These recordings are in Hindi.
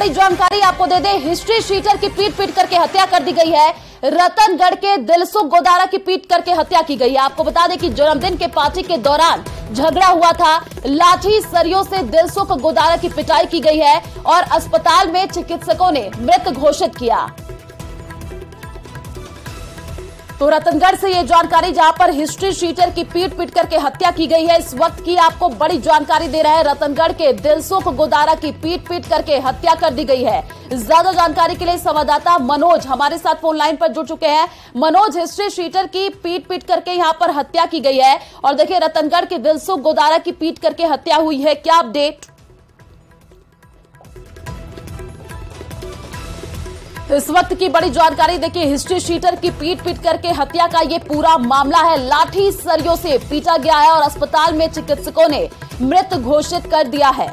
बड़ी जानकारी आपको दे दें, हिस्ट्री शीटर की पीट पीट करके हत्या कर दी गई है। रतनगढ़ के दिलसुख गोदारा की पीट करके हत्या की गई है। आपको बता दें कि जन्मदिन के पार्टी के दौरान झगड़ा हुआ था। लाठी सरियों से दिलसुख गोदारा की पिटाई की गई है और अस्पताल में चिकित्सकों ने मृत घोषित किया। तो रतनगढ़ से ये जानकारी, जहां पर हिस्ट्री शीटर की पीट पीट करके हत्या की गई है, इस वक्त की आपको बड़ी जानकारी दे रहे हैं। रतनगढ़ के दिलसुख गोदारा की पीट पीट करके हत्या कर दी गई है। ज्यादा जानकारी के लिए संवाददाता मनोज हमारे साथ फोन लाइन पर जुड़ चुके हैं। मनोज, हिस्ट्री शीटर की पीट पीट करके यहां पर हत्या की गई है और देखिए रतनगढ़ के दिलसुख गोदारा की पीट करके हत्या हुई है, क्या अपडेट? इस वक्त की बड़ी जानकारी देखिए, हिस्ट्री शीटर की पीट पीट करके हत्या का ये पूरा मामला है। लाठी सरियों से पीटा गया है और अस्पताल में चिकित्सकों ने मृत घोषित कर दिया है।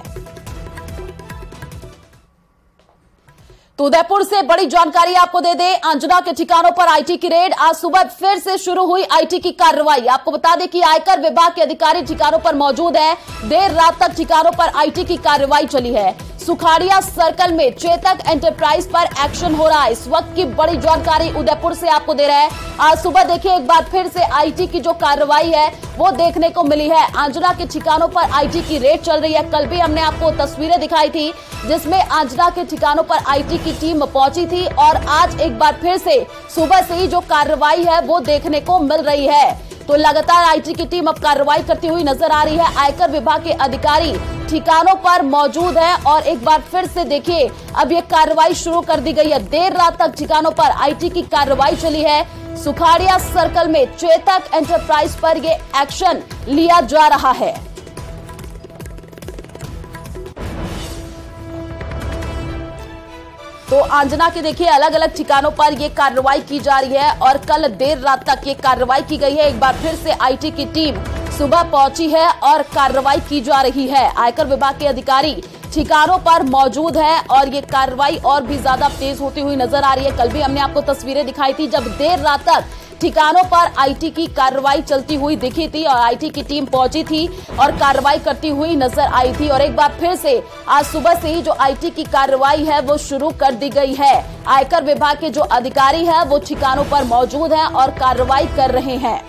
तो उदयपुर से बड़ी जानकारी आपको दे दें, अंजना के ठिकानों पर आईटी की रेड। आज सुबह फिर से शुरू हुई आईटी की कार्रवाई। आपको बता दें कि आयकर विभाग के अधिकारी ठिकानों पर मौजूद हैं। देर रात तक ठिकानों पर आईटी की कार्रवाई चली है। सुखाड़िया सर्कल में चेतक एंटरप्राइज पर एक्शन हो रहा है। इस वक्त की बड़ी जानकारी उदयपुर से आपको दे रहे हैं। आज सुबह देखिए एक बार फिर से आईटी की जो कार्रवाई है वो देखने को मिली है। अंजना के ठिकानों पर आईटी की रेड चल रही है। कल भी हमने आपको तस्वीरें दिखाई थी जिसमें अंजना के ठिकानों पर आईटी की टीम पहुंची थी और आज एक बार फिर से सुबह से ही जो कार्रवाई है वो देखने को मिल रही है। तो लगातार आईटी की टीम अब कार्रवाई करती हुई नजर आ रही है। आयकर विभाग के अधिकारी ठिकानों पर मौजूद है और एक बार फिर से देखिए अब ये कार्रवाई शुरू कर दी गई है। देर रात तक ठिकानों पर आईटी की कार्रवाई चली है। सुखाड़िया सर्कल में चेतक एंटरप्राइज पर ये एक्शन लिया जा रहा है। तो अंजना के देखिए अलग अलग ठिकानों पर ये कार्रवाई की जा रही है और कल देर रात तक ये कार्रवाई की गई है। एक बार फिर से आईटी की टीम सुबह पहुंची है और कार्रवाई की जा रही है। आयकर विभाग के अधिकारी ठिकानों पर मौजूद है और ये कार्रवाई और भी ज्यादा तेज होती हुई नजर आ रही है। कल भी हमने आपको तस्वीरें दिखाई थी जब देर रात तक ठिकानों पर आईटी की कार्रवाई चलती हुई दिखी थी और आईटी की टीम पहुंची थी और कार्रवाई करती हुई नजर आई थी। और एक बार फिर से आज सुबह से ही जो आईटी की कार्रवाई है वो शुरू कर दी गई है। आयकर विभाग के जो अधिकारी हैं वो ठिकानों पर मौजूद हैं और कार्रवाई कर रहे हैं।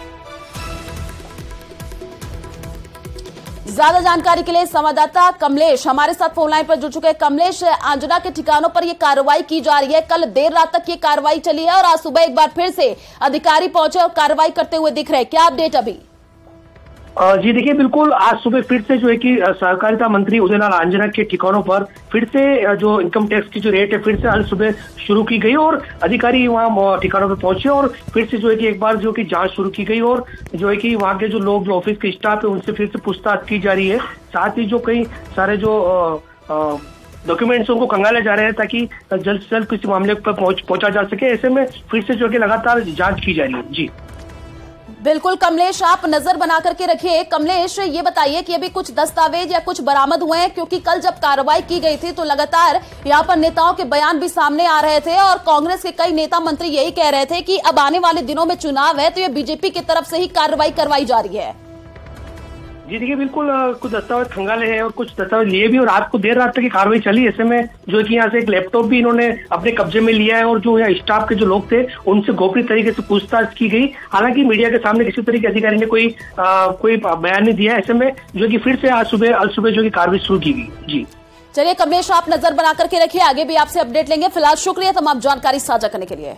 ज्यादा जानकारी के लिए संवाददाता कमलेश हमारे साथ फोन लाइन पर जुड़ चुके हैं। कमलेश, अंजना के ठिकानों पर ये कार्रवाई की जा रही है। कल देर रात तक ये कार्रवाई चली है और आज सुबह एक बार फिर से अधिकारी पहुंचे और कार्रवाई करते हुए दिख रहे हैं, क्या अपडेट अभी? जी देखिए, बिल्कुल आज सुबह फिर से जो है कि सहकारिता मंत्री उदयलाल आंजना के ठिकानों पर फिर से जो इनकम टैक्स की जो रेट है फिर से आज सुबह शुरू की गई और अधिकारी वहां ठिकानों पर पहुंचे और फिर से जो है कि एक बार जो कि जांच शुरू की गई और जो है कि वहां के जो लोग जो ऑफिस के स्टाफ है उनसे फिर से पूछताछ की जा रही है। साथ ही जो कई सारे जो डॉक्यूमेंट्स उनको खंगाले जा रहे हैं ताकि जल्द से जल्द किसी मामले पर पहुंचा जा सके। ऐसे में फिर से जो है कि लगातार जाँच की जा रही है। जी बिल्कुल कमलेश, आप नजर बना करके रखिए। कमलेश, ये बताइए कि अभी कुछ दस्तावेज या कुछ बरामद हुए हैं, क्योंकि कल जब कार्रवाई की गई थी तो लगातार यहाँ पर नेताओं के बयान भी सामने आ रहे थे और कांग्रेस के कई नेता मंत्री यही कह रहे थे कि अब आने वाले दिनों में चुनाव है तो ये बीजेपी की तरफ से ही कार्रवाई करवाई जा रही है। जी देखिए, बिल्कुल कुछ दस्तावेज खंगाले हैं और कुछ दस्तावेज लिए भी और रात को देर रात तक की कार्रवाई चली। ऐसे में जो है कि यहाँ से एक लैपटॉप भी इन्होंने अपने कब्जे में लिया है और जो यहाँ स्टाफ के जो लोग थे उनसे गोपनीय तरीके से पूछताछ की गई। हालांकि मीडिया के सामने किसी तरह के अधिकारी ने कोई बयान नहीं दिया। ऐसे में जो कि फिर से आज सुबह जो कि कार्रवाई शुरू की गई। जी चलिए कमलेश, आप नजर बना करके रखिए, आगे भी आपसे अपडेट लेंगे। फिलहाल शुक्रिया तमाम जानकारी साझा करने के लिए।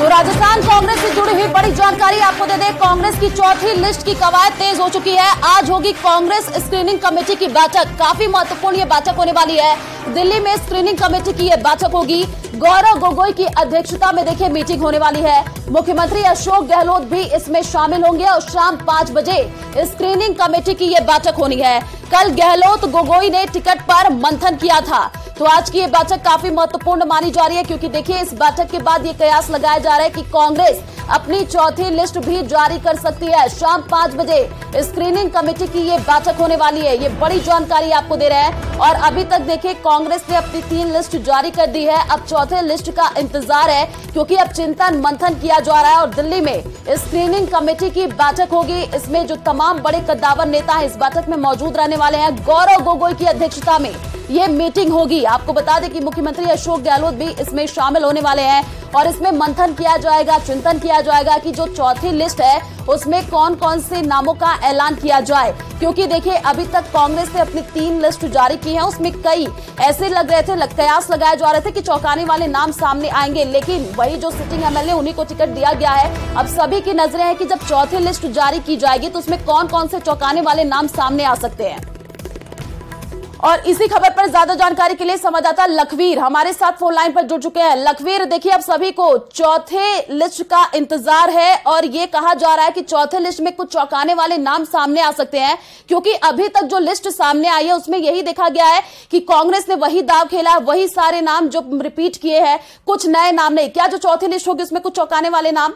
राजस्थान कांग्रेस से जुड़ी हुई बड़ी जानकारी आपको दे दें, कांग्रेस की चौथी लिस्ट की कवायद तेज हो चुकी है। आज होगी कांग्रेस स्क्रीनिंग कमेटी की बैठक। काफी महत्वपूर्ण ये बैठक होने वाली है। दिल्ली में स्क्रीनिंग कमेटी की ये बैठक होगी। गौरव गोगोई की अध्यक्षता में देखिए मीटिंग होने वाली है। मुख्यमंत्री अशोक गहलोत भी इसमें शामिल होंगे और शाम 5 बजे स्क्रीनिंग कमेटी की ये बैठक होनी है। कल गहलोत गोगोई ने टिकट पर मंथन किया था। तो आज की ये बैठक काफी महत्वपूर्ण मानी जा रही है, क्योंकि देखिए इस बैठक के बाद ये कयास लगाया जा रहा है कि कांग्रेस अपनी चौथी लिस्ट भी जारी कर सकती है। शाम 5 बजे स्क्रीनिंग कमेटी की ये बैठक होने वाली है। ये बड़ी जानकारी आपको दे रहे हैं। और अभी तक देखिए कांग्रेस ने अपनी 3 लिस्ट जारी कर दी है। अब चौथे लिस्ट का इंतजार है, क्योंकि अब चिंतन मंथन किया जा रहा है और दिल्ली में स्क्रीनिंग कमेटी की बैठक होगी। इसमें जो तमाम बड़े कद्दावर नेता हैं इस बैठक में मौजूद रहने वाले हैं। गौरव गोगोई की अध्यक्षता में ये मीटिंग होगी। आपको बता दें कि मुख्यमंत्री अशोक गहलोत भी इसमें शामिल होने वाले हैं और इसमें मंथन किया जाएगा, चिंतन किया जाएगा कि जो चौथी लिस्ट है उसमें कौन कौन से नामों का ऐलान किया जाए। क्योंकि देखिए अभी तक कांग्रेस ने अपनी 3 लिस्ट जारी की है, उसमें कई ऐसे लग रहे थे, कयास लगाए जा रहे थे कि चौंकाने वाले नाम सामने आएंगे, लेकिन वही जो सिटिंग एमएलए उन्हीं को टिकट दिया गया है। अब सभी की नजरें हैं कि जब चौथी लिस्ट जारी की जाएगी तो उसमें कौन कौन से चौंकाने वाले नाम सामने आ सकते हैं। और इसी खबर पर ज्यादा जानकारी के लिए संवाददाता लखवीर हमारे साथ फोन लाइन पर जुड़ चुके हैं। लखवीर, देखिए अब सभी को चौथे लिस्ट का इंतजार है और ये कहा जा रहा है कि चौथे लिस्ट में कुछ चौंकाने वाले नाम सामने आ सकते हैं, क्योंकि अभी तक जो लिस्ट सामने आई है उसमें यही देखा गया है कि कांग्रेस ने वही दाव खेला है, वही सारे नाम जो रिपीट किए हैं, कुछ नए नाम नहीं। क्या जो चौथी लिस्ट होगी उसमें कुछ चौंकाने वाले नाम?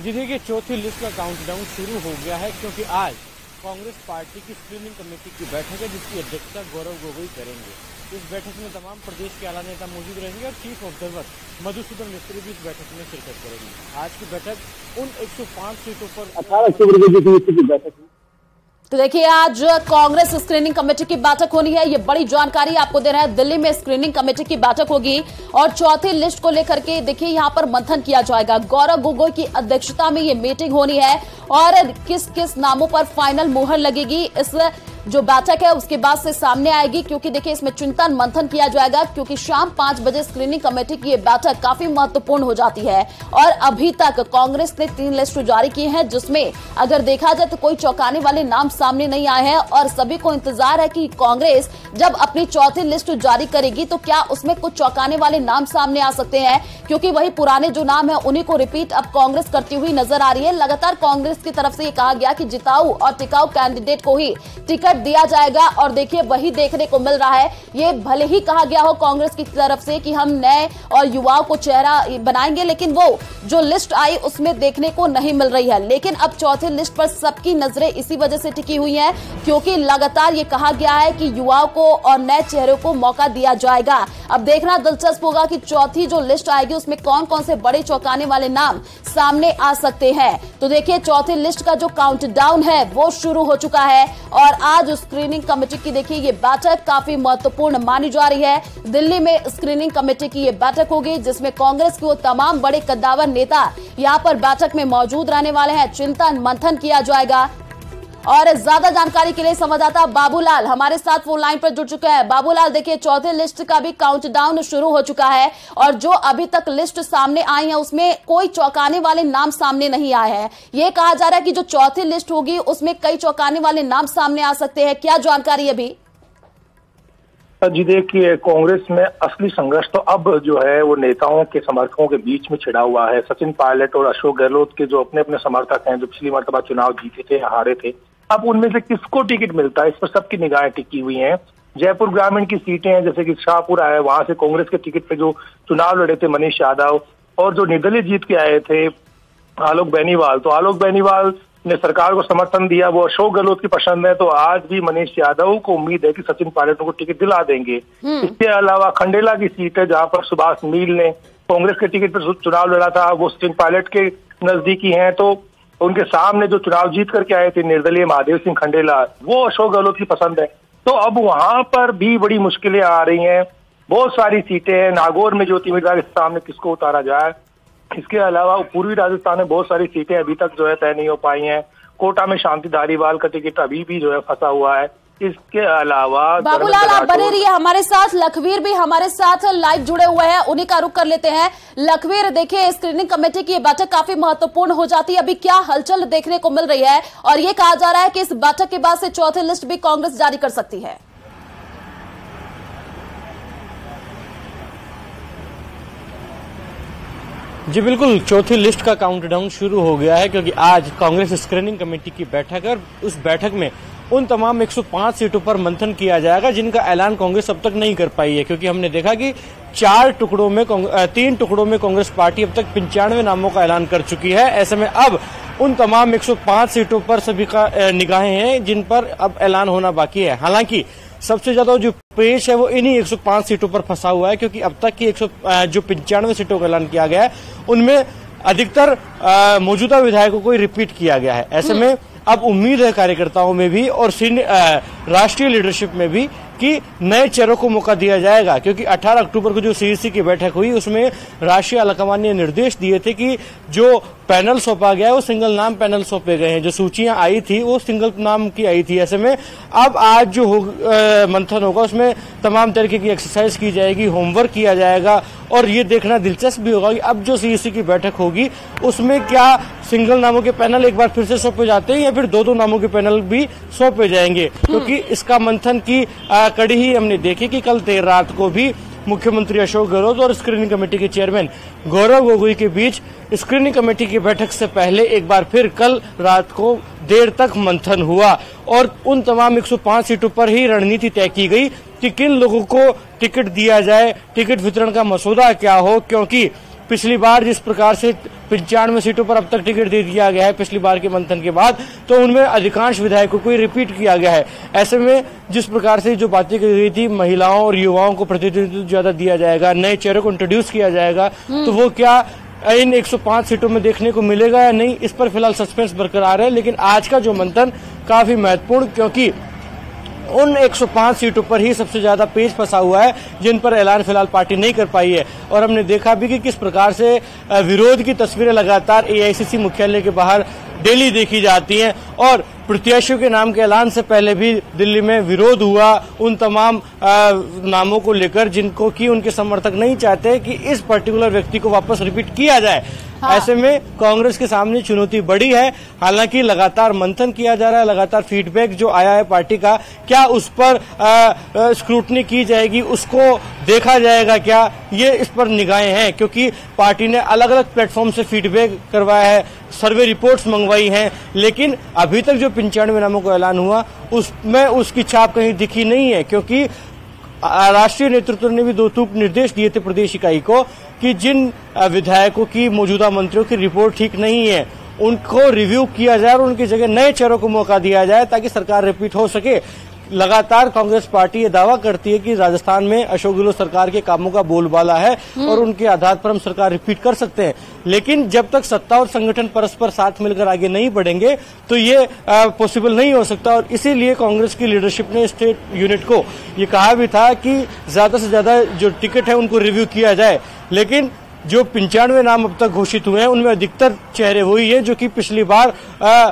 जी देखिए, चौथी लिस्ट का काउंटडाउन शुरू हो गया है, क्योंकि आज कांग्रेस पार्टी की स्क्रीनिंग कमेटी की बैठक है जिसकी अध्यक्षता गौरव गोगोई करेंगे। इस बैठक में तमाम प्रदेश के आला नेता मौजूद रहेंगे और चीफ ऑब्जर्वर मधुसूदन मिस्त्री भी इस बैठक में शिरकत करेंगे। आज की बैठक उन 105 सीटों पर 18 अक्टूबर की बैठक। तो देखिए आज कांग्रेस स्क्रीनिंग कमेटी की बैठक होनी है। ये बड़ी जानकारी आपको दे रहे हैं। दिल्ली में स्क्रीनिंग कमेटी की बैठक होगी और चौथी लिस्ट को लेकर के देखिए यहां पर मंथन किया जाएगा। गौरव गोगोई की अध्यक्षता में ये मीटिंग होनी है और किस किस नामों पर फाइनल मुहर लगेगी इस जो बैठक है उसके बाद से सामने आएगी, क्योंकि देखिए इसमें चिंतन मंथन किया जाएगा, क्योंकि शाम 5 बजे स्क्रीनिंग कमेटी की ये बैठक काफी महत्वपूर्ण हो जाती है। और अभी तक कांग्रेस ने 3 लिस्ट जारी की है, जिसमें अगर देखा जाए तो कोई चौंकाने वाले नाम सामने नहीं आए हैं और सभी को इंतजार है कि कांग्रेस जब अपनी चौथी लिस्ट जारी करेगी तो क्या उसमें कुछ चौंकाने वाले नाम सामने आ सकते हैं, क्योंकि वही पुराने जो नाम है उन्हीं को रिपीट अब कांग्रेस करती हुई नजर आ रही है। लगातार कांग्रेस की तरफ से ये कहा गया कि जिताऊ और टिकाऊ कैंडिडेट को ही टिकट दिया जाएगा और देखिए वही देखने को मिल रहा है। ये भले ही कहा गया हो कांग्रेस की तरफ से कि हम नए और युवाओं को चेहरा बनाएंगे, लेकिन वो जो लिस्ट आई उसमें देखने को नहीं मिल रही है। लेकिन अब चौथे लिस्ट पर सबकी नजरें इसी वजह से टिकी हुई हैं, क्योंकि लगातार ये कहा गया है कि युवाओं को और नए चेहरों को मौका दिया जाएगा। अब देखना दिलचस्प होगा कि चौथी जो लिस्ट आएगी उसमें कौन कौन से बड़े चौंकाने वाले नाम सामने आ सकते हैं। तो देखिए चौथी लिस्ट का जो काउंटडाउन है वो शुरू हो चुका है और आज स्क्रीनिंग कमेटी की देखिए ये बैठक काफी महत्वपूर्ण मानी जा रही है। दिल्ली में स्क्रीनिंग कमेटी की ये बैठक होगी जिसमें कांग्रेस के वो तमाम बड़े कद्दावर नेता यहां पर बैठक में मौजूद रहने वाले हैं। चिंतन मंथन किया जाएगा। और ज्यादा जानकारी के लिए संवाददाता बाबूलाल हमारे साथ फोन लाइन पर जुड़ चुके हैं। बाबूलाल, देखिए चौथे लिस्ट का भी काउंटडाउन शुरू हो चुका है और जो अभी तक लिस्ट सामने आई है उसमें कोई चौंकाने वाले नाम सामने नहीं आए हैं। ये कहा जा रहा है कि जो चौथी लिस्ट होगी उसमें कई चौंकाने वाले नाम सामने आ सकते हैं। क्या जानकारी अभी? जी देखिए, कांग्रेस में असली संघर्ष तो अब जो है वो नेताओं के समर्थकों के बीच में छिड़ा हुआ है। सचिन पायलट और अशोक गहलोत के जो अपने अपने समर्थक हैं, जो पिछली मर्तबा चुनाव जीते थे, हारे थे, अब उनमें से किसको टिकट मिलता है इस पर सबकी निगाहें टिकी हुई हैं। जयपुर ग्रामीण की सीटें हैं, जैसे कि शाहपुर आए, वहां से कांग्रेस के टिकट पे जो चुनाव लड़े थे मनीष यादव, और जो निर्दलीय जीत के आए थे आलोक बेनीवाल, तो आलोक बेनीवाल ने सरकार को समर्थन दिया, वो अशोक गहलोत की पसंद है। तो आज भी मनीष यादव को उम्मीद है कि सचिन पायलट को टिकट दिला देंगे। इसके अलावा खंडेला की सीट है जहां पर सुभाष मील ने कांग्रेस के टिकट पर चुनाव लड़ा था, वो सचिन पायलट के नजदीकी हैं। तो उनके सामने जो चुनाव जीत करके आए थे निर्दलीय महादेव सिंह खंडेला, वो अशोक गहलोत की पसंद है। तो अब वहां पर भी बड़ी मुश्किलें आ रही हैं। बहुत सारी सीटें हैं। नागौर में ज्योति मिर्धा के सामने किसको उतारा जाए। इसके अलावा पूर्वी राजस्थान में बहुत सारी सीटें अभी तक जो है तय नहीं हो पाई हैं। कोटा में शांति धारीवाल का टिकट अभी भी जो है फंसा हुआ है। इसके अलावा बाबूलाल आप बने रहिए हमारे साथ। लखवीर भी हमारे साथ लाइव जुड़े हुए हैं, उन्हीं का रुख कर लेते हैं। लखवीर, देखिए स्क्रीनिंग कमेटी की बैठक काफी महत्वपूर्ण हो जाती है, अभी क्या हलचल देखने को मिल रही है और ये कहा जा रहा है कि इस बैठक के बाद से चौथी लिस्ट भी कांग्रेस जारी कर सकती है? जी बिल्कुल, चौथी लिस्ट का काउंटडाउन शुरू हो गया है क्योंकि आज कांग्रेस स्क्रीनिंग कमेटी की बैठक है और उस बैठक में उन तमाम 105 सीटों पर मंथन किया जाएगा जिनका ऐलान कांग्रेस अब तक नहीं कर पाई है, क्योंकि हमने देखा कि 3 टुकड़ों में कांग्रेस पार्टी अब तक 95 नामों का ऐलान कर चुकी है। ऐसे में अब उन तमाम 105 सीटों पर सभी का निगाहें हैं जिन पर अब ऐलान होना बाकी है। हालांकि सबसे ज्यादा जो पेश है वो इन्हीं 105 सीटों पर फंसा हुआ है, क्योंकि अब तक की जो 95 सीटों का ऐलान किया गया है उनमें अधिकतर मौजूदा विधायकों को ही रिपीट किया गया है। ऐसे में अब उम्मीद है कार्यकर्ताओं में भी और राष्ट्रीय लीडरशिप में भी कि नए चेहरों को मौका दिया जाएगा, क्योंकि 18 अक्टूबर को जो सीईसी की बैठक हुई उसमें राष्ट्रीय आलाकमान ने निर्देश दिए थे कि जो पैनल सौंपा गया है वो सिंगल नाम पैनल सौंपे गए हैं, जो सूचियां आई थी वो सिंगल नाम की आई थी। ऐसे में अब आज जो मंथन होगा उसमें तमाम तरीके की एक्सरसाइज की जाएगी, होमवर्क किया जाएगा और ये देखना दिलचस्प भी होगा कि अब जो सीईसी की बैठक होगी उसमें क्या सिंगल नामों के पैनल एक बार फिर से सौंपे जाते हैं या फिर दो नामों के पैनल भी सौंपे जाएंगे, क्योंकि इसका मंथन की कड़ी ही हमने देखी कि कल देर रात को भी मुख्यमंत्री अशोक गहलोत और स्क्रीनिंग कमेटी के चेयरमैन गौरव गोगोई के बीच स्क्रीनिंग कमेटी की बैठक से पहले एक बार फिर कल रात को देर तक मंथन हुआ और उन तमाम 105 सीटों पर ही रणनीति तय की गई कि किन लोगों को टिकट दिया जाए, टिकट वितरण का मसौदा क्या हो, क्योंकि पिछली बार जिस प्रकार से 95 सीटों पर अब तक टिकट दे दिया गया है पिछली बार के मंथन के बाद, तो उनमें अधिकांश विधायकों को ही रिपीट किया गया है। ऐसे में जिस प्रकार से जो बातें की गई थी महिलाओं और युवाओं को प्रतिनिधित्व ज्यादा दिया जाएगा, नए चेहरों को इंट्रोड्यूस किया जाएगा, तो वो क्या इन 105 सीटों में देखने को मिलेगा या नहीं, इस पर फिलहाल सस्पेंस बरकरार है। लेकिन आज का जो मंथन काफी महत्वपूर्ण, क्योंकि उन 105 सीटों पर ही सबसे ज्यादा पेच फंसा हुआ है जिन पर ऐलान फिलहाल पार्टी नहीं कर पाई है। और हमने देखा भी कि किस प्रकार से विरोध की तस्वीरें लगातार एआईसीसी मुख्यालय के बाहर डेली देखी जाती हैं और प्रत्याशियों के नाम के ऐलान से पहले भी दिल्ली में विरोध हुआ उन तमाम नामों को लेकर जिनको कि उनके समर्थक नहीं चाहते कि इस पर्टिकुलर व्यक्ति को वापस रिपीट किया जाए। हाँ। ऐसे में कांग्रेस के सामने चुनौती बड़ी है। हालांकि लगातार मंथन किया जा रहा है, लगातार फीडबैक जो आया है पार्टी का, क्या उस पर स्क्रूटनी की जाएगी, उसको देखा जाएगा क्या, ये इस पर निगाहें हैं, क्योंकि पार्टी ने अलग अलग प्लेटफॉर्म से फीडबैक करवाया है, सर्वे रिपोर्ट्स मंगवाई हैं, लेकिन अभी तक जो 95 नामों का ऐलान हुआ उसमें उसकी छाप कहीं दिखी नहीं है, क्योंकि राष्ट्रीय नेतृत्व ने भी 2 टूक निर्देश दिए थे प्रदेश इकाई को कि जिन विधायकों की मौजूदा मंत्रियों की रिपोर्ट ठीक नहीं है उनको रिव्यू किया जाए और उनकी जगह नए चेहरों को मौका दिया जाए ताकि सरकार रिपीट हो सके। लगातार कांग्रेस पार्टी ये दावा करती है कि राजस्थान में अशोक गहलोत सरकार के कामों का बोलबाला है और उनके आधार पर हम सरकार रिपीट कर सकते हैं, लेकिन जब तक सत्ता और संगठन परस्पर साथ मिलकर आगे नहीं बढ़ेंगे तो ये पॉसिबल नहीं हो सकता। और इसीलिए कांग्रेस की लीडरशिप ने स्टेट यूनिट को ये कहा भी था कि ज्यादा से ज्यादा जो टिकट है उनको रिव्यू किया जाए, लेकिन जो 95 नाम अब तक घोषित हुए हैं उनमें अधिकतर चेहरे वही हैं जो कि पिछली बार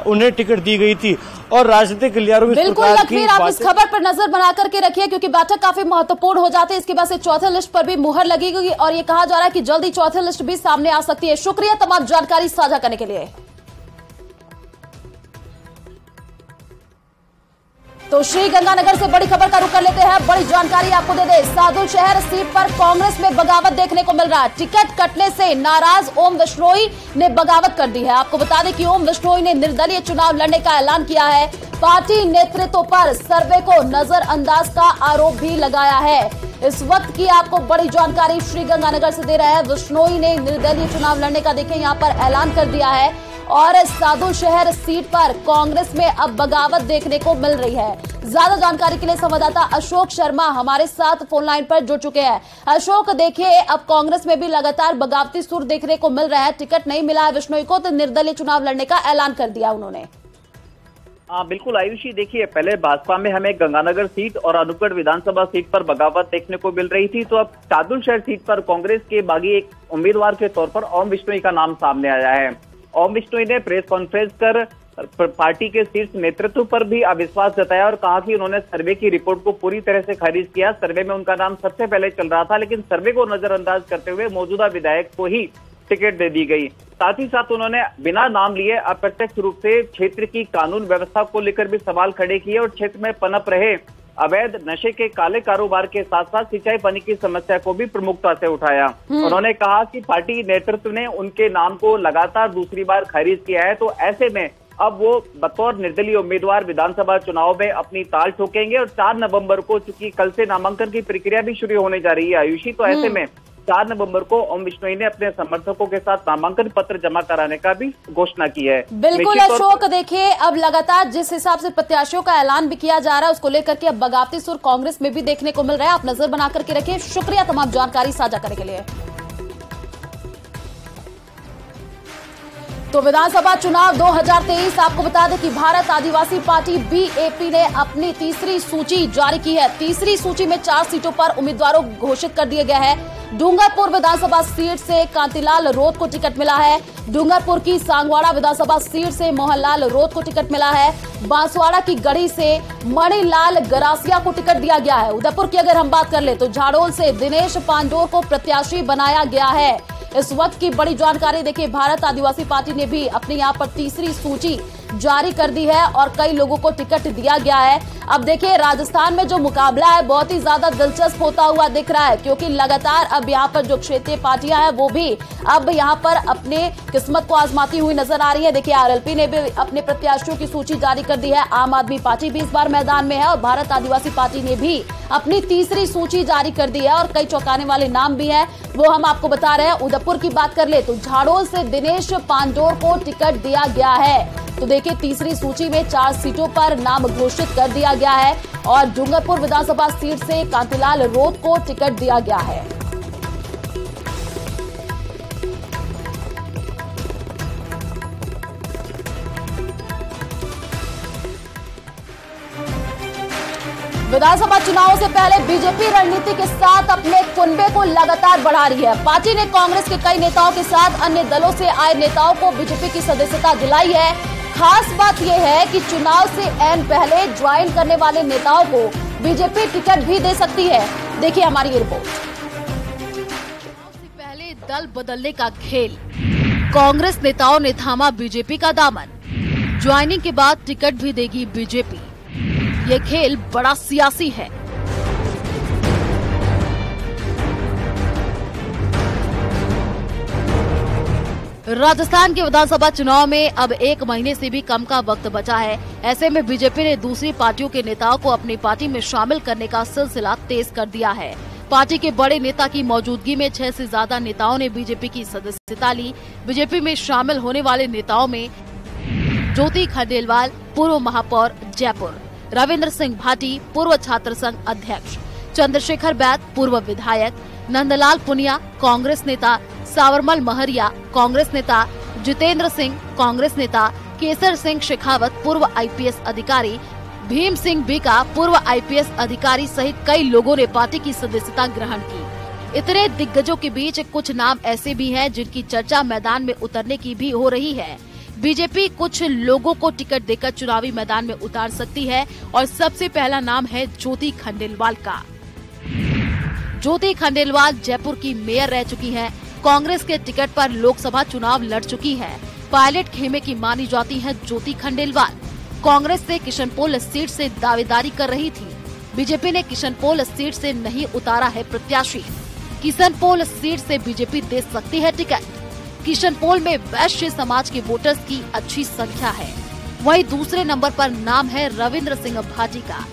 उन्हें टिकट दी गई थी। और राजनीतिक गलियारों में बिल्कुल लखवीर, आप इस खबर पर नजर बना करके रखिए क्योंकि बैठक काफी महत्वपूर्ण हो जाती है। इसके बाद से चौथे लिस्ट पर भी मुहर लगेगी और ये कहा जा रहा है कि जल्दी चौथे लिस्ट भी सामने आ सकती है। शुक्रिया तमाम जानकारी साझा करने के लिए। तो श्रीगंगानगर से बड़ी खबर का रुख कर लेते हैं। बड़ी जानकारी आपको दे दे, साधु शहर सीट पर कांग्रेस में बगावत देखने को मिल रहा है। टिकट कटने से नाराज ओम बिश्नोई ने बगावत कर दी है। आपको बता दें कि ओम बिश्नोई ने निर्दलीय चुनाव लड़ने का ऐलान किया है। पार्टी नेतृत्व पर सर्वे को नजरअंदाज का आरोप भी लगाया है। इस वक्त की आपको बड़ी जानकारी श्रीगंगानगर से दे रहे हैं। बिश्नोई ने निर्दलीय चुनाव लड़ने का देखें यहां पर ऐलान कर दिया है और साधु शहर सीट पर कांग्रेस में अब बगावत देखने को मिल रही है। ज्यादा जानकारी के लिए संवाददाता अशोक शर्मा हमारे साथ फोन लाइन पर जुड़ चुके हैं। अशोक, देखिए अब कांग्रेस में भी लगातार बगावती सुर देखने को मिल रहा है। टिकट नहीं मिला है बिश्नोई को तो निर्दलीय चुनाव लड़ने का ऐलान कर दिया उन्होंने। बिल्कुल आयुषी, देखिए पहले भाजपा में हमें गंगानगर सीट और अनूपगढ़ विधानसभा सीट पर बगावत देखने को मिल रही थी, तो अब साधु शहर सीट पर कांग्रेस के बागी एक उम्मीदवार के तौर पर ओम बिश्नोई का नाम सामने आया है। ओम बिश्नोई ने प्रेस कॉन्फ्रेंस कर पार्टी के शीर्ष नेतृत्व पर भी अविश्वास जताया और कहा कि उन्होंने सर्वे की रिपोर्ट को पूरी तरह से खारिज किया। सर्वे में उनका नाम सबसे पहले चल रहा था, लेकिन सर्वे को नजरअंदाज करते हुए मौजूदा विधायक को ही टिकट दे दी गई। साथ ही साथ उन्होंने बिना नाम लिए अप्रत्यक्ष रूप से क्षेत्र की कानून व्यवस्था को लेकर भी सवाल खड़े किए और क्षेत्र में पनप रहे अवैध नशे के काले कारोबार के साथ साथ सिंचाई पानी की समस्या को भी प्रमुखता से उठाया। उन्होंने कहा कि पार्टी नेतृत्व ने उनके नाम को लगातार दूसरी बार खारिज किया है, तो ऐसे में अब वो बतौर निर्दलीय उम्मीदवार विधानसभा चुनाव में अपनी ताल ठोकेंगे। और 4 नवंबर को चूंकि कल से नामांकन की प्रक्रिया भी शुरू होने जा रही है आयुषी, तो ऐसे में 4 नवंबर को ओम बिश्नोई ने अपने समर्थकों के साथ नामांकन पत्र जमा कराने का भी घोषणा की है। बिल्कुल अशोक, देखिए अब लगातार जिस हिसाब से प्रत्याशियों का ऐलान भी किया जा रहा है उसको लेकर के अब बगावती सुर कांग्रेस में भी देखने को मिल रहा है। आप नजर बना करके रखिए। शुक्रिया तमाम जानकारी साझा करने के लिए। तो विधानसभा चुनाव 2023 आपको बता दें कि भारत आदिवासी पार्टी बीएपी ने अपनी तीसरी सूची जारी की है। तीसरी सूची में 4 सीटों पर उम्मीदवारों घोषित कर दिया गया है। डूंगरपुर विधानसभा सीट से कांतिलाल रोत को टिकट मिला है। डूंगरपुर की सांगवाड़ा विधानसभा सीट से मोहनलाल रोत को टिकट मिला है। बांसवाड़ा की गढ़ी से मणिलाल गरासिया को टिकट दिया गया है। उदयपुर की अगर हम बात कर ले तो झाड़ोल से दिनेश पांडोर को प्रत्याशी बनाया गया है। इस वक्त की बड़ी जानकारी देखिए, भारत आदिवासी पार्टी ने भी अपने यहाँ पर तीसरी सूची जारी कर दी है और कई लोगों को टिकट दिया गया है। अब देखिए राजस्थान में जो मुकाबला है बहुत ही ज्यादा दिलचस्प होता हुआ दिख रहा है, क्योंकि लगातार अब यहाँ पर जो क्षेत्रीय पार्टियां हैं वो भी अब यहाँ पर अपने किस्मत को आजमाती हुई नजर आ रही है। देखिए आरएलपी ने भी अपने प्रत्याशियों की सूची जारी कर दी है। आम आदमी पार्टी भी इस बार मैदान में है और भारत आदिवासी पार्टी ने भी अपनी तीसरी सूची जारी कर दी है और कई चौंकाने वाले नाम भी हैं, वो हम आपको बता रहे हैं। उदयपुर की बात कर ले तो झाड़ोल से दिनेश पांडोर को टिकट दिया गया है। तो देखिए तीसरी सूची में 4 सीटों पर नाम घोषित कर दिया गया है और डूंगरपुर विधानसभा सीट से कांतिलाल रोत को टिकट दिया गया है। विधानसभा चुनावों से पहले बीजेपी रणनीति के साथ अपने कुनबे को लगातार बढ़ा रही है। पार्टी ने कांग्रेस के कई नेताओं के साथ अन्य दलों से आए नेताओं को बीजेपी की सदस्यता दिलाई है। खास बात यह है कि चुनाव से ऐन पहले ज्वाइन करने वाले नेताओं को बीजेपी टिकट भी दे सकती है। देखिए हमारी ये रिपोर्ट। चुनाव से पहले दल बदलने का खेल, कांग्रेस नेताओं ने थामा बीजेपी का दामन। ज्वाइनिंग के बाद टिकट भी देगी बीजेपी। ये खेल बड़ा सियासी है। राजस्थान के विधानसभा चुनाव में अब 1 महीने से भी कम का वक्त बचा है। ऐसे में बीजेपी ने दूसरी पार्टियों के नेताओं को अपनी पार्टी में शामिल करने का सिलसिला तेज कर दिया है। पार्टी के बड़े नेता की मौजूदगी में 6 से ज्यादा नेताओं ने बीजेपी की सदस्यता ली। बीजेपी में शामिल होने वाले नेताओं में ज्योति खंडेलवाल, पूर्व महापौर जयपुर, रविंद्र सिंह भाटी, पूर्व छात्र संघ अध्यक्ष, चंद्रशेखर बैद, पूर्व विधायक, नंदलाल पुनिया, कांग्रेस नेता, सावरमल महरिया, कांग्रेस नेता, जितेंद्र सिंह, कांग्रेस नेता, केसर सिंह शेखावत, पूर्व आईपीएस अधिकारी, भीम सिंह बीका, पूर्व आईपीएस अधिकारी सहित कई लोगों ने पार्टी की सदस्यता ग्रहण की। इतने दिग्गजों के बीच कुछ नाम ऐसे भी हैं जिनकी चर्चा मैदान में उतरने की भी हो रही है। बीजेपी कुछ लोगों को टिकट देकर चुनावी मैदान में उतार सकती है और सबसे पहला नाम है ज्योति खंडेलवाल का। ज्योति खंडेलवाल जयपुर की मेयर रह चुकी हैं। कांग्रेस के टिकट पर लोकसभा चुनाव लड़ चुकी है। पायलट खेमे की मानी जाती है ज्योति खंडेलवाल। कांग्रेस से किशनपोल सीट से दावेदारी कर रही थी। बीजेपी ने किशनपोल सीट से नहीं उतारा है प्रत्याशी। किशनपोल सीट से बीजेपी दे सकती है टिकट। किशनपोल में वैश्य समाज के वोटर्स की अच्छी संख्या है। वहीं दूसरे नंबर पर नाम है रविंद्र सिंह भाटी का।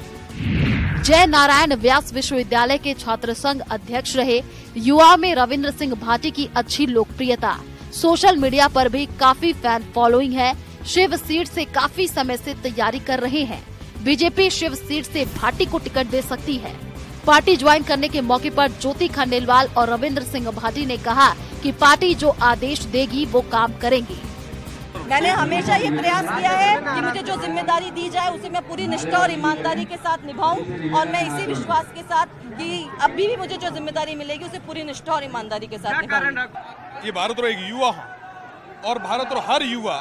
जय नारायण व्यास विश्वविद्यालय के छात्र संघ अध्यक्ष रहे। युवा में रविंद्र सिंह भाटी की अच्छी लोकप्रियता, सोशल मीडिया पर भी काफी फैन फॉलोइंग है। शिव सीट से काफी समय से तैयारी कर रहे हैं। बीजेपी शिव सीट से भाटी को टिकट दे सकती है। पार्टी ज्वाइन करने के मौके पर ज्योति खंडेलवाल और रविंद्र सिंह भाटी ने कहा कि पार्टी जो आदेश देगी वो काम करेंगी। मैंने हमेशा ये प्रयास किया है कि मुझे जो जिम्मेदारी दी जाए उसे मैं पूरी निष्ठा और ईमानदारी के साथ निभाऊं और मैं इसी विश्वास के साथ कि अभी भी मुझे जो जिम्मेदारी मिलेगी उसे पूरी निष्ठा और ईमानदारी के साथ निभाऊंगी। ये भारत रो एक युवा और भारत रो हर युवा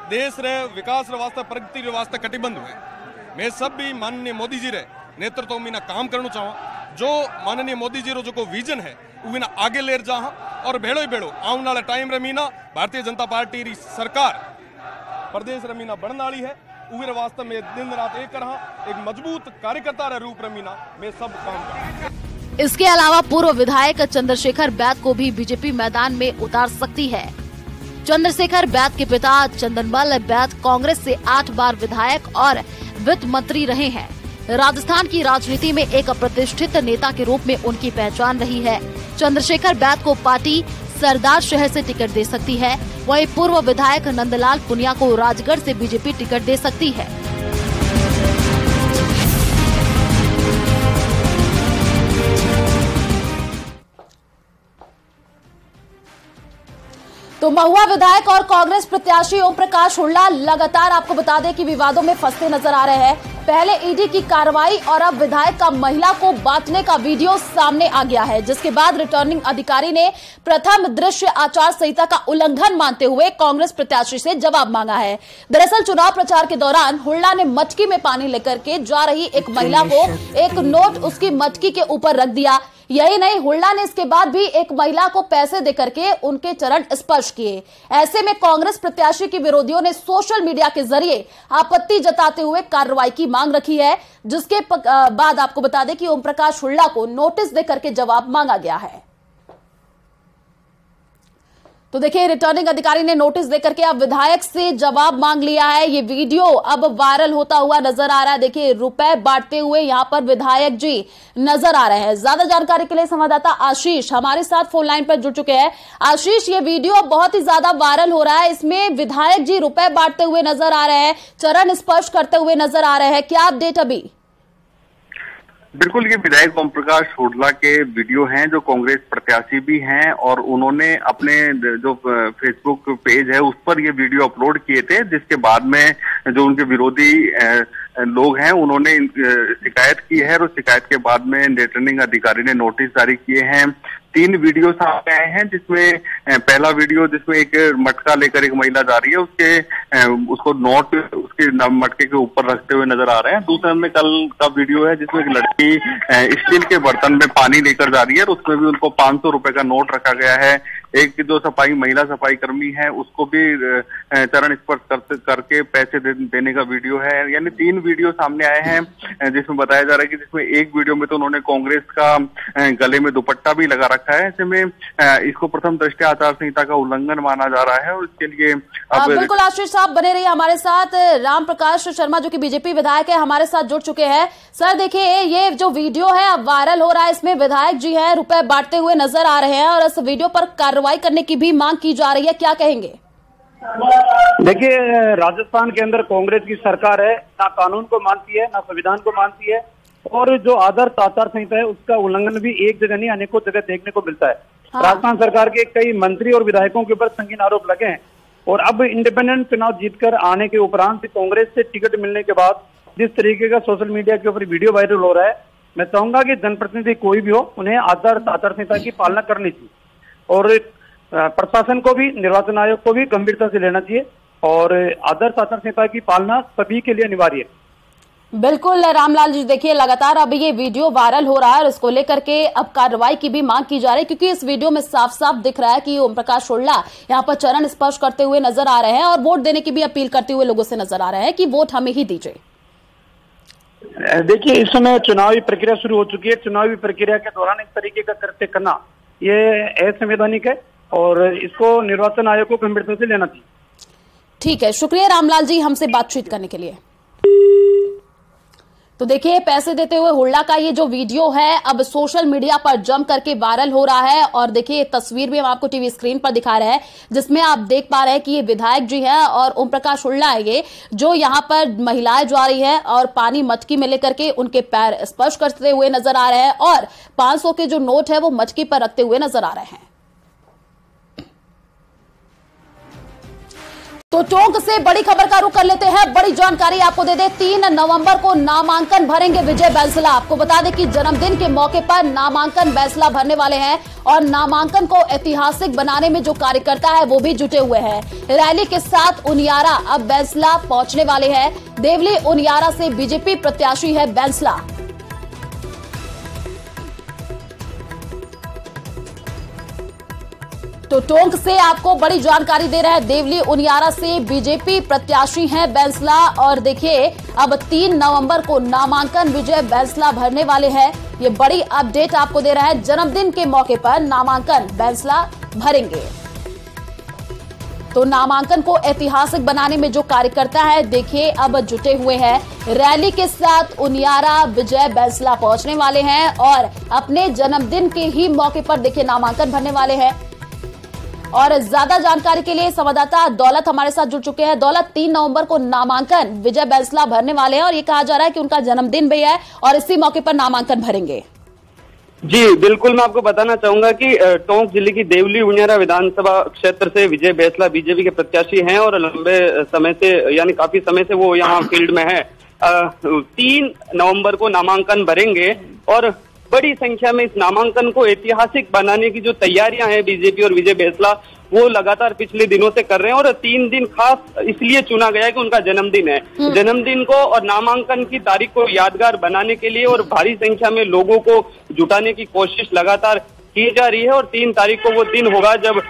देश रे विकास रे वास्ते प्रगति रे वास्ते कटिबद्ध हुए। मैं सब भी माननीय मोदी जी रे नेतृत्व में ना काम करना चाहूँ। जो माननीय मोदी जी रो जो को विजन है वो आगे ले जा और भेड़ो ही भेड़ो आने वाले टाइम रे मीना भारतीय जनता पार्टी री सरकार प्रदेश रे मीना बनने वाली है उहरे वास्ते में दिन रात एक रहा एक मजबूत कार्यकर्ता रह रूप रमीना में सब काम कर। इसके अलावा पूर्व विधायक चंद्रशेखर बैद को भी बीजेपी मैदान में उतार सकती है। चंद्रशेखर बैद के पिता चंदनबल बैद कांग्रेस से 8 बार विधायक और वित्त मंत्री रहे हैं। राजस्थान की राजनीति में एक प्रतिष्ठित नेता के रूप में उनकी पहचान रही है। चंद्रशेखर बैद को पार्टी सरदार शहर से टिकट दे सकती है। वहीं पूर्व विधायक नंदलाल पुनिया को राजगढ़ से बीजेपी टिकट दे सकती है। तो महुआ विधायक और कांग्रेस प्रत्याशी ओम प्रकाश हुड्डा लगातार आपको बता दें कि विवादों में फंसते नजर आ रहे हैं। पहले ईडी की कार्रवाई और अब विधायक का महिला को बांटने का वीडियो सामने आ गया है, जिसके बाद रिटर्निंग अधिकारी ने प्रथम दृश्य आचार संहिता का उल्लंघन मानते हुए कांग्रेस प्रत्याशी से जवाब मांगा है। दरअसल चुनाव प्रचार के दौरान हुड्डा ने मटकी में पानी लेकर के जा रही एक महिला को एक नोट उसकी मटकी के ऊपर रख दिया। यही नहीं, हुड्डा ने इसके बाद भी एक महिला को पैसे देकर के उनके चरण स्पर्श किए। ऐसे में कांग्रेस प्रत्याशी के विरोधियों ने सोशल मीडिया के जरिए आपत्ति जताते हुए कार्रवाई की मांग रखी है, जिसके बाद आपको बता दें कि ओम प्रकाश हुड्डा को नोटिस देकर के जवाब मांगा गया है। तो देखिए, रिटर्निंग अधिकारी ने नोटिस देकर के अब विधायक से जवाब मांग लिया है। ये वीडियो अब वायरल होता हुआ नजर आ रहा है। देखिए, रुपए बांटते हुए यहां पर विधायक जी नजर आ रहे हैं। ज्यादा जानकारी के लिए संवाददाता आशीष हमारे साथ फोन लाइन पर जुड़ चुके हैं। आशीष, ये वीडियो बहुत ही ज्यादा वायरल हो रहा है। इसमें विधायक जी रुपए बांटते हुए नजर आ रहे हैं, चरण स्पर्श करते हुए नजर आ रहे हैं। क्या अपडेट अभी? बिल्कुल, ये विधायक ओम प्रकाश हुड्डा के वीडियो हैं, जो कांग्रेस प्रत्याशी भी हैं और उन्होंने अपने जो फेसबुक पेज है उस पर ये वीडियो अपलोड किए थे, जिसके बाद में जो उनके विरोधी लोग हैं उन्होंने शिकायत की है और शिकायत के बाद में रिटर्निंग अधिकारी ने नोटिस जारी किए हैं। 3 वीडियो सामने आए हैं, जिसमें पहला वीडियो जिसमें एक मटका लेकर एक महिला जा रही है, उसको नोट उसके मटके के ऊपर रखते हुए नजर आ रहे हैं। दूसरे में कल का वीडियो है जिसमें एक लड़की स्टील के बर्तन में पानी लेकर जा रही है और उसमें भी उनको 500 रुपए का नोट रखा गया है। एक जो महिला सफाई कर्मी है उसको भी चरण स्पर्श करके पैसे देने का वीडियो है। यानी 3 वीडियो सामने आए हैं, जिसमें बताया जा रहा है कि जिसमें एक वीडियो में तो उन्होंने कांग्रेस का गले में दुपट्टा भी लगा रखा है। ऐसे में इसको प्रथम दृष्टया आचार संहिता का उल्लंघन माना जा रहा है और इसके लिए अब बिल्कुल आशीष साहब बने रहिए हमारे साथ। राम प्रकाश शर्मा जो कि बीजेपी विधायक है हमारे साथ जुड़ चुके हैं। सर देखिए, ये जो वीडियो है अब वायरल हो रहा है, इसमें विधायक जी है रुपए बांटते हुए नजर आ रहे हैं और इस वीडियो पर कार्रवाई करने की भी मांग की जा रही है, क्या कहेंगे? देखिए, राजस्थान के अंदर कांग्रेस की सरकार है, ना कानून को मानती है ना संविधान को मानती है और जो आदर्श आचार संहिता है उसका उल्लंघन भी एक जगह नहीं अनेकों जगह देखने को मिलता है। हाँ। राजस्थान सरकार के कई मंत्री और विधायकों के ऊपर संगीन आरोप लगे हैं और अब इंडिपेंडेंट चुनाव जीतकर आने के उपरांत कांग्रेस से टिकट मिलने के बाद जिस तरीके का सोशल मीडिया के ऊपर वीडियो वायरल हो रहा है, मैं चाहूंगा कि जनप्रतिनिधि कोई भी हो उन्हें आदर्श आचार संहिता की पालना करनी चाहिए और प्रशासन को भी, निर्वाचन आयोग को भी गंभीरता से लेना चाहिए और आदर्श आचार संहिता की पालना सभी के लिए अनिवार्य है। बिल्कुल रामलाल जी, देखिए लगातार अब ये वीडियो वायरल हो रहा है और इसको लेकर के अब कार्रवाई की भी मांग की जा रही है, क्योंकि इस वीडियो में साफ साफ दिख रहा है कि ओम प्रकाश हुड्डा यहाँ पर चरण स्पर्श करते हुए नजर आ रहे हैं और वोट देने की भी अपील करते हुए लोगों से नजर आ रहे हैं कि वोट हमें ही दीजिए। देखिए, इस समय चुनावी प्रक्रिया शुरू हो चुकी है। चुनावी प्रक्रिया के दौरान इस तरीके का कृत्य करना ये असंवैधानिक है और इसको निर्वाचन आयोग को गंभीरता से लेना चाहिए। ठीक है, शुक्रिया रामलाल जी हमसे बातचीत करने के लिए। तो देखिए, पैसे देते हुए हुड्डा का ये जो वीडियो है अब सोशल मीडिया पर जम करके वायरल हो रहा है और देखिए तस्वीर भी हम आपको टीवी स्क्रीन पर दिखा रहे हैं, जिसमें आप देख पा रहे हैं कि ये विधायक जी है और ओम प्रकाश हुड्डा है ये, जो यहाँ पर महिलाएं जा रही है और पानी मटकी में लेकर के उनके पैर स्पर्श करते हुए नजर आ रहे हैं और 500 के जो नोट है वो मटकी पर रखते हुए नजर आ रहे हैं। तो टोंक से बड़ी खबर का रुख कर लेते हैं। बड़ी जानकारी आपको दे दें, 3 नवंबर को नामांकन भरेंगे विजय बैंसला। आपको बता दें कि जन्मदिन के मौके पर नामांकन बैंसला भरने वाले हैं और नामांकन को ऐतिहासिक बनाने में जो कार्यकर्ता है वो भी जुटे हुए हैं। रैली के साथ उनियारा अब बैंसला पहुंचने वाले हैं। देवली उनियारा से बीजेपी प्रत्याशी है बैंसला। तो टोंक से आपको बड़ी जानकारी दे रहा है देवली उनियारा से बीजेपी प्रत्याशी हैं बैंसला, और देखिए अब 3 नवंबर को नामांकन विजय बैंसला भरने वाले हैं। ये बड़ी अपडेट आपको दे रहा है। जन्मदिन के मौके पर नामांकन बैंसला भरेंगे। तो नामांकन को ऐतिहासिक बनाने में जो कार्यकर्ता है देखिए अब जुटे हुए हैं। रैली के साथ उनियारा विजय बैंसला पहुंचने वाले हैं और अपने जन्मदिन के ही मौके पर देखिए नामांकन भरने वाले हैं। और ज्यादा जानकारी के लिए संवाददाता दौलत हमारे साथ जुड़ चुके हैं। दौलत, 3 नवंबर को नामांकन विजय बैंसला भरने वाले हैं और ये कहा जा रहा है कि उनका जन्मदिन भी है और इसी मौके पर नामांकन भरेंगे। जी बिल्कुल, मैं आपको बताना चाहूंगा कि टोंक जिले की देवली उनियारा विधानसभा क्षेत्र से विजय बैंसला बीजेपी के प्रत्याशी हैं और लंबे समय से यानी काफी समय से वो यहाँ फील्ड में है। 3 नवंबर को नामांकन भरेंगे और बड़ी संख्या में इस नामांकन को ऐतिहासिक बनाने की जो तैयारियां हैं बीजेपी और विजय बैंसला वो लगातार पिछले दिनों से कर रहे हैं। और 3 दिन खास इसलिए चुना गया है कि उनका जन्मदिन है। जन्मदिन को और नामांकन की तारीख को यादगार बनाने के लिए और भारी संख्या में लोगों को जुटाने की कोशिश लगातार की जा रही है। और 3 तारीख को वो दिन होगा जब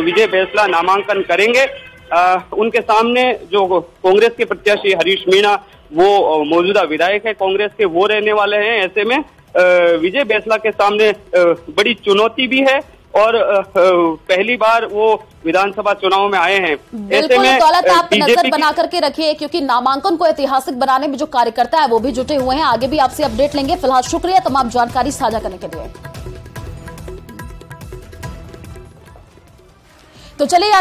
विजय बैंसला नामांकन करेंगे। उनके सामने जो कांग्रेस के प्रत्याशी हरीश मीणा वो मौजूदा विधायक है कांग्रेस के, वो रहने वाले हैं। ऐसे में विजय बैंसला के सामने बड़ी चुनौती भी है और पहली बार वो विधानसभा चुनाव में आए हैं। बिल्कुल दौलत, आप नजर बना करके रखिए क्योंकि नामांकन को ऐतिहासिक बनाने में जो कार्यकर्ता है वो भी जुटे हुए हैं। आगे भी आपसे अपडेट लेंगे। फिलहाल शुक्रिया तमाम जानकारी साझा करने के लिए। तो चलिए